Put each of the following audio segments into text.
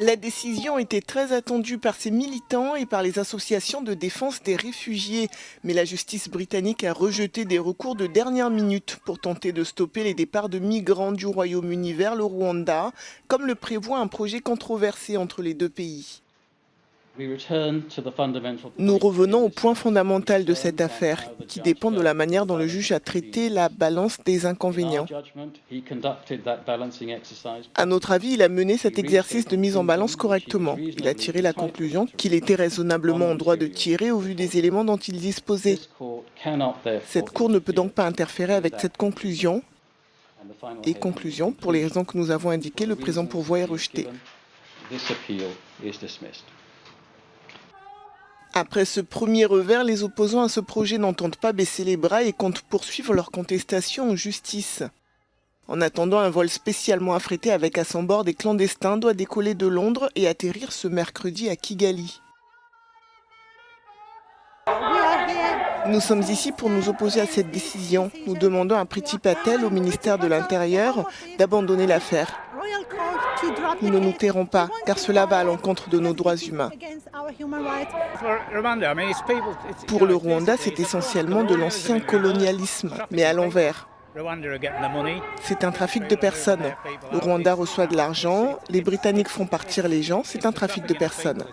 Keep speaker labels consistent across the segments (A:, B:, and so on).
A: La décision était très attendue par ses militants et par les associations de défense des réfugiés. Mais la justice britannique a rejeté des recours de dernière minute pour tenter de stopper les départs de migrants du Royaume-Uni vers le Rwanda, comme le prévoit un projet controversé entre les deux pays. Nous revenons au point fondamental de cette affaire, qui dépend de la manière dont le juge a traité la balance des inconvénients. À notre avis, il a mené cet exercice de mise en balance correctement. Il a tiré la conclusion qu'il était raisonnablement en droit de tirer au vu des éléments dont il disposait. Cette Cour ne peut donc pas interférer avec cette conclusion. Et conclusion, pour les raisons que nous avons indiquées, le présent pourvoi est rejeté. Après ce premier revers, les opposants à ce projet n'entendent pas baisser les bras et comptent poursuivre leur contestation en justice. En attendant, un vol spécialement affrété avec à son bord des clandestins doit décoller de Londres et atterrir ce mercredi à Kigali. Nous sommes ici pour nous opposer à cette décision. Nous demandons à Priti Patel, au ministère de l'Intérieur, d'abandonner l'affaire. Nous ne nous tairons pas, car cela va à l'encontre de nos droits humains. Pour le Rwanda, c'est essentiellement de l'ancien colonialisme, mais à l'envers. C'est un trafic de personnes. Le Rwanda reçoit de l'argent, les Britanniques font partir les gens, c'est un trafic de personnes.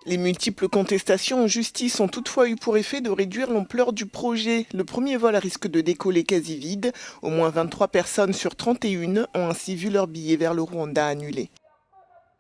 A: Les multiples contestations en justice ont toutefois eu pour effet de réduire l'ampleur du projet. Le premier vol risque de décoller quasi vide. Au moins 23 personnes sur 31 ont ainsi vu leur billet vers le Rwanda annulé.